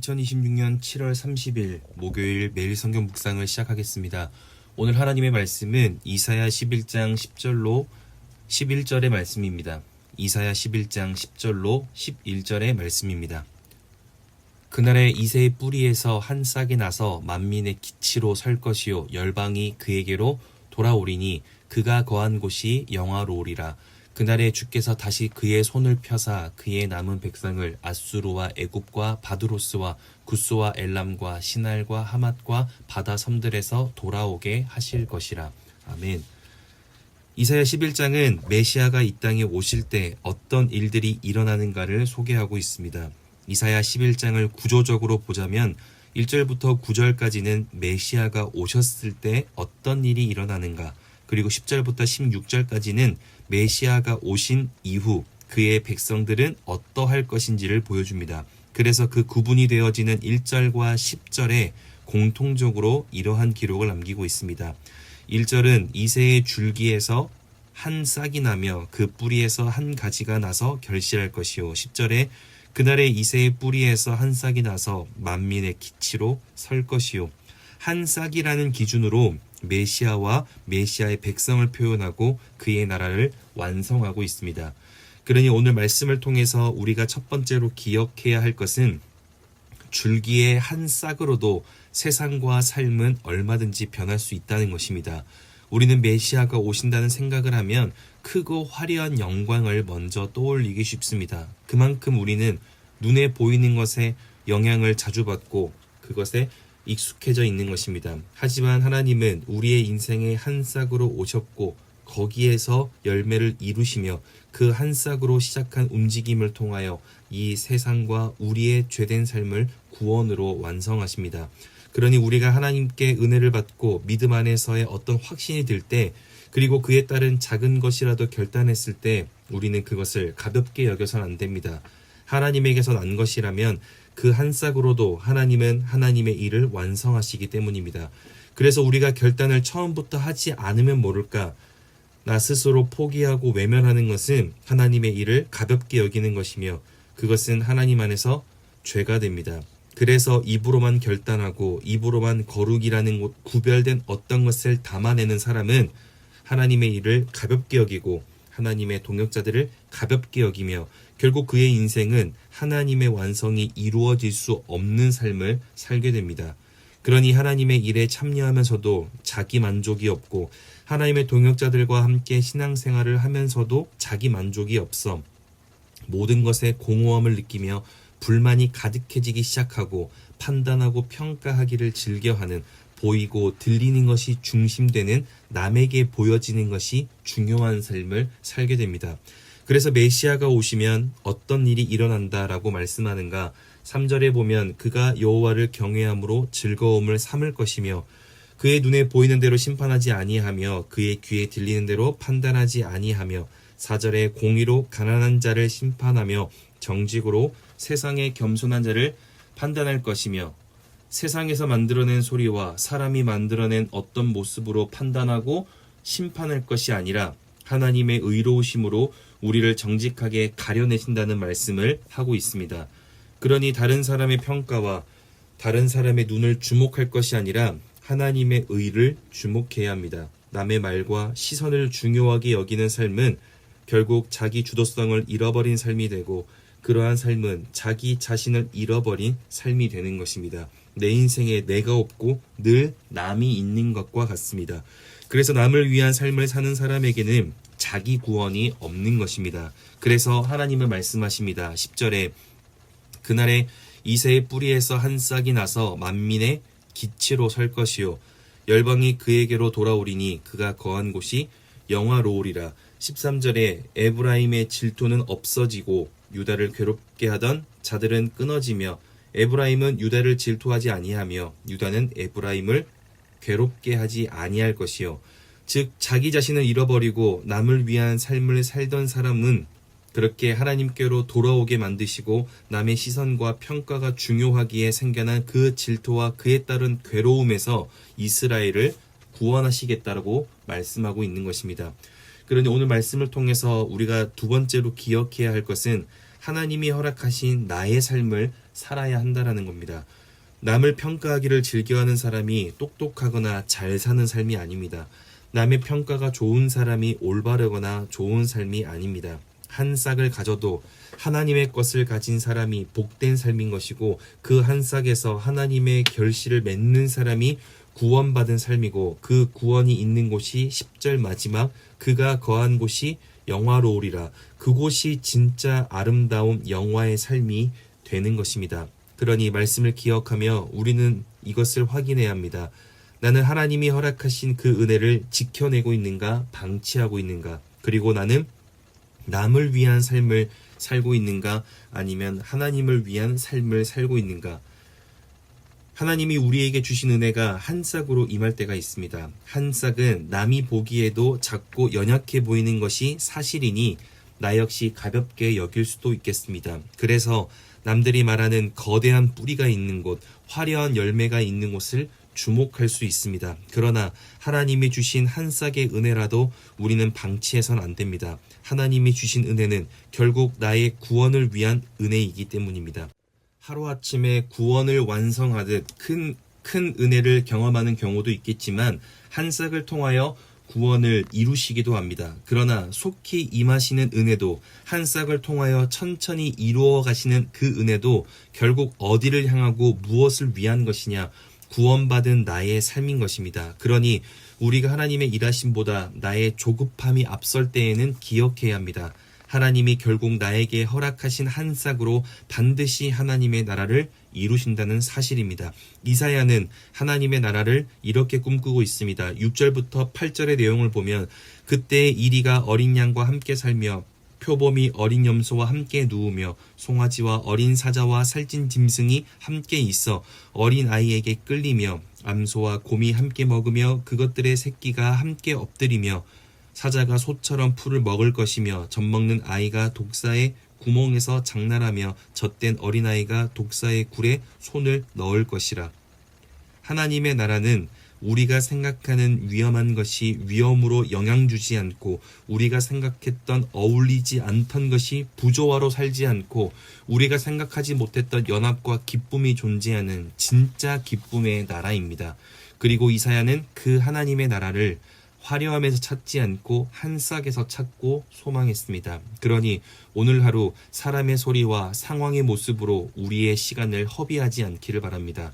2026년 7월 30일 목요일 매일 성경 묵상을 시작하겠습니다. 오늘 하나님의 말씀은 이사야 11장 10절로 11절의 말씀입니다. 이사야 11장 10절로 11절의 말씀입니다. 그날에 이새의 뿌리에서 한 싹이 나서 만민의 기치로 설 것이요 열방이 그에게로 돌아오리니 그가 거한 곳이 영화로우리라. 그날에 주께서 다시 그의 손을 펴사 그의 남은 백성을 아수르와 애굽과 바드로스와 구스와 엘람과 시날과 하맛과 바다 섬들에서 돌아오게 하실 것이라. 아멘. 이사야 11장은 메시아가 이 땅에 오실 때 어떤 일들이 일어나는가를 소개하고 있습니다. 이사야 11장을 구조적으로 보자면 1절부터 9절까지는 메시아가 오셨을 때 어떤 일이 일어나는가, 그리고 10절부터 16절까지는 메시아가 오신 이후 그의 백성들은 어떠할 것인지를 보여줍니다. 그래서 그 구분이 되어지는 1절과 10절에 공통적으로 이러한 기록을 남기고 있습니다. 1절은 이새의 줄기에서 한 싹이 나며 그 뿌리에서 한 가지가 나서 결실할 것이요. 10절에 그날에 이새의 뿌리에서 한 싹이 나서 만민의 기치로 설 것이요. 한 싹이라는 기준으로 메시아와 메시아의 백성을 표현하고 그의 나라를 완성하고 있습니다. 그러니 오늘 말씀을 통해서 우리가 첫 번째로 기억해야 할 것은 줄기의 한 싹으로도 세상과 삶은 얼마든지 변할 수 있다는 것입니다. 우리는 메시아가 오신다는 생각을 하면 크고 화려한 영광을 먼저 떠올리기 쉽습니다. 그만큼 우리는 눈에 보이는 것에 영향을 자주 받고 그것에 익숙해져 있는 것입니다. 하지만 하나님은 우리의 인생의 한 싹으로 오셨고 거기에서 열매를 이루시며 그 한 싹으로 시작한 움직임을 통하여 이 세상과 우리의 죄된 삶을 구원으로 완성하십니다. 그러니 우리가 하나님께 은혜를 받고 믿음 안에서의 어떤 확신이 들 때, 그리고 그에 따른 작은 것이라도 결단했을 때 우리는 그것을 가볍게 여겨서는 안 됩니다. 하나님에게서 난 것이라면 그 한 싹으로도 하나님은 하나님의 일을 완성하시기 때문입니다. 그래서 우리가 결단을 처음부터 하지 않으면 모를까, 나 스스로 포기하고 외면하는 것은 하나님의 일을 가볍게 여기는 것이며 그것은 하나님 안에서 죄가 됩니다. 그래서 입으로만 결단하고 입으로만 거룩이라는 구별된 어떤 것을 담아내는 사람은 하나님의 일을 가볍게 여기고 하나님의 동역자들을 가볍게 여기며 결국 그의 인생은 하나님의 완성이 이루어질 수 없는 삶을 살게 됩니다. 그러니 하나님의 일에 참여하면서도 자기 만족이 없고 하나님의 동역자들과 함께 신앙생활을 하면서도 자기 만족이 없어 모든 것에 공허함을 느끼며 불만이 가득해지기 시작하고 판단하고 평가하기를 즐겨하는, 보이고 들리는 것이 중심되는, 남에게 보여지는 것이 중요한 삶을 살게 됩니다. 그래서 메시아가 오시면 어떤 일이 일어난다라고 말씀하는가? 3절에 보면 그가 여호와를 경외함으로 즐거움을 삼을 것이며 그의 눈에 보이는 대로 심판하지 아니하며 그의 귀에 들리는 대로 판단하지 아니하며 4절에 공의로 가난한 자를 심판하며 정직으로 세상의 겸손한 자를 판단할 것이며 세상에서 만들어낸 소리와 사람이 만들어낸 어떤 모습으로 판단하고 심판할 것이 아니라 하나님의 의로우심으로 우리를 정직하게 가려내신다는 말씀을 하고 있습니다. 그러니 다른 사람의 평가와 다른 사람의 눈을 주목할 것이 아니라 하나님의 의를 주목해야 합니다. 남의 말과 시선을 중요하게 여기는 삶은 결국 자기 주도성을 잃어버린 삶이 되고 그러한 삶은 자기 자신을 잃어버린 삶이 되는 것입니다. 내 인생에 내가 없고 늘 남이 있는 것과 같습니다. 그래서 남을 위한 삶을 사는 사람에게는 자기 구원이 없는 것입니다. 그래서 하나님은 말씀하십니다. 10절에 그날에 이새의 뿌리에서 한 싹이 나서 만민의 기치로 설 것이요 열방이 그에게로 돌아오리니 그가 거한 곳이 영화로우리라. 13절에 에브라임의 질투는 없어지고 유다를 괴롭게 하던 자들은 끊어지며 에브라임은 유다를 질투하지 아니하며 유다는 에브라임을 괴롭게 하지 아니할 것이요. 즉 자기 자신을 잃어버리고 남을 위한 삶을 살던 사람은 그렇게 하나님께로 돌아오게 만드시고 남의 시선과 평가가 중요하기에 생겨난 그 질투와 그에 따른 괴로움에서 이스라엘을 구원하시겠다라고 말씀하고 있는 것입니다. 그런데 오늘 말씀을 통해서 우리가 두 번째로 기억해야 할 것은 하나님이 허락하신 나의 삶을 살아야 한다라는 겁니다. 남을 평가하기를 즐겨하는 사람이 똑똑하거나 잘 사는 삶이 아닙니다. 남의 평가가 좋은 사람이 올바르거나 좋은 삶이 아닙니다. 한 싹을 가져도 하나님의 것을 가진 사람이 복된 삶인 것이고, 그 한 싹에서 하나님의 결실을 맺는 사람이 구원받은 삶이고, 그 구원이 있는 곳이 10절 마지막 그가 거한 곳이 영화로우리라, 그곳이 진짜 아름다운 영화의 삶이 되는 것입니다. 그러니 말씀을 기억하며 우리는 이것을 확인해야 합니다. 나는 하나님이 허락하신 그 은혜를 지켜내고 있는가, 방치하고 있는가, 그리고 나는 남을 위한 삶을 살고 있는가, 아니면 하나님을 위한 삶을 살고 있는가. 하나님이 우리에게 주신 은혜가 한 싹으로 임할 때가 있습니다. 한 싹은 남이 보기에도 작고 연약해 보이는 것이 사실이니 나 역시 가볍게 여길 수도 있겠습니다. 그래서 남들이 말하는 거대한 뿌리가 있는 곳, 화려한 열매가 있는 곳을 주목할 수 있습니다. 그러나 하나님이 주신 한 싹의 은혜라도 우리는 방치해선 안 됩니다. 하나님이 주신 은혜는 결국 나의 구원을 위한 은혜이기 때문입니다. 하루아침에 구원을 완성하듯 큰 은혜를 경험하는 경우도 있겠지만 한 싹을 통하여 구원을 이루시기도 합니다. 그러나 속히 임하시는 은혜도, 한 싹을 통하여 천천히 이루어 가시는 그 은혜도 결국 어디를 향하고 무엇을 위한 것이냐, 구원받은 나의 삶인 것입니다. 그러니 우리가 하나님의 일하심보다 나의 조급함이 앞설 때에는 기억해야 합니다. 하나님이 결국 나에게 허락하신 한 싹으로 반드시 하나님의 나라를 이루신다는 사실입니다. 이사야는 하나님의 나라를 이렇게 꿈꾸고 있습니다. 6절부터 8절의 내용을 보면, 그때 이리가 어린 양과 함께 살며 표범이 어린 염소와 함께 누우며 송아지와 어린 사자와 살찐 짐승이 함께 있어 어린 아이에게 끌리며 암소와 곰이 함께 먹으며 그것들의 새끼가 함께 엎드리며 사자가 소처럼 풀을 먹을 것이며 젖먹는 아이가 독사의 구멍에서 장난하며 젖된 어린아이가 독사의 굴에 손을 넣을 것이라. 하나님의 나라는 우리가 생각하는 위험한 것이 위험으로 영향 주지 않고, 우리가 생각했던 어울리지 않던 것이 부조화로 살지 않고, 우리가 생각하지 못했던 연합과 기쁨이 존재하는 진짜 기쁨의 나라입니다. 그리고 이사야는 그 하나님의 나라를 화려함에서 찾지 않고 한 싹에서 찾고 소망했습니다. 그러니 오늘 하루 사람의 소리와 상황의 모습으로 우리의 시간을 허비하지 않기를 바랍니다.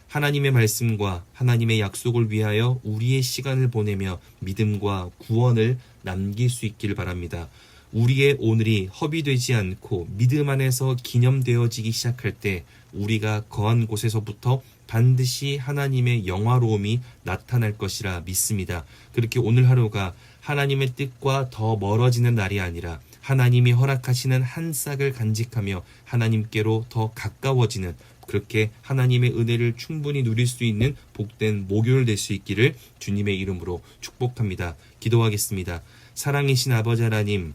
하나님의 말씀과 하나님의 약속을 위하여 우리의 시간을 보내며 믿음과 구원을 남길 수 있기를 바랍니다. 우리의 오늘이 허비되지 않고 믿음 안에서 기념되어지기 시작할 때 우리가 거한 곳에서부터 반드시 하나님의 영화로움이 나타날 것이라 믿습니다. 그렇게 오늘 하루가 하나님의 뜻과 더 멀어지는 날이 아니라 하나님이 허락하시는 한 싹을 간직하며 하나님께로 더 가까워지는, 그렇게 하나님의 은혜를 충분히 누릴 수 있는 복된 목요일 될 수 있기를 주님의 이름으로 축복합니다. 기도하겠습니다. 사랑이신 아버지 하나님,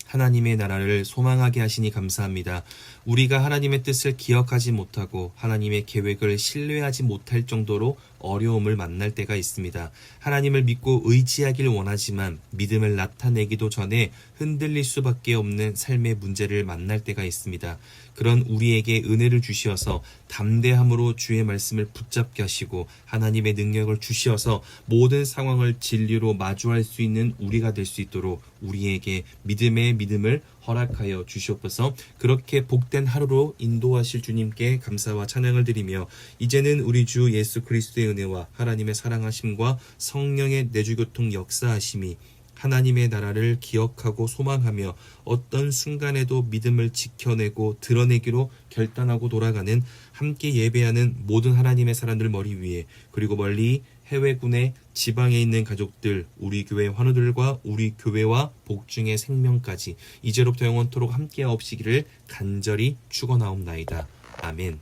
하나님의 나라를 소망하게 하시니 감사합니다. 우리가 하나님의 뜻을 기억하지 못하고 하나님의 계획을 신뢰하지 못할 정도로 어려움을 만날 때가 있습니다. 하나님을 믿고 의지하길 원하지만 믿음을 나타내기도 전에 흔들릴 수밖에 없는 삶의 문제를 만날 때가 있습니다. 그런 우리에게 은혜를 주시어서 담대함으로 주의 말씀을 붙잡게 하시고 하나님의 능력을 주시어서 모든 상황을 진리로 마주할 수 있는 우리가 될 수 있도록 우리에게 믿음의 믿음을 허락하여 주시옵소서. 그렇게 복된 하루로 인도하실 주님께 감사와 찬양을 드리며, 이제는 우리 주 예수 그리스도의 은혜와 하나님의 사랑하심과 성령의 내주교통 역사하심이 하나님의 나라를 기억하고 소망하며 어떤 순간에도 믿음을 지켜내고 드러내기로 결단하고 돌아가는, 함께 예배하는 모든 하나님의 사람들 머리 위에, 그리고 멀리 해외군의 지방에 있는 가족들, 우리 교회 환우들과 우리 교회와 복중의 생명까지 이제로부터 영원토록 함께 하옵시기를 간절히 축원하옵나이다. 아멘.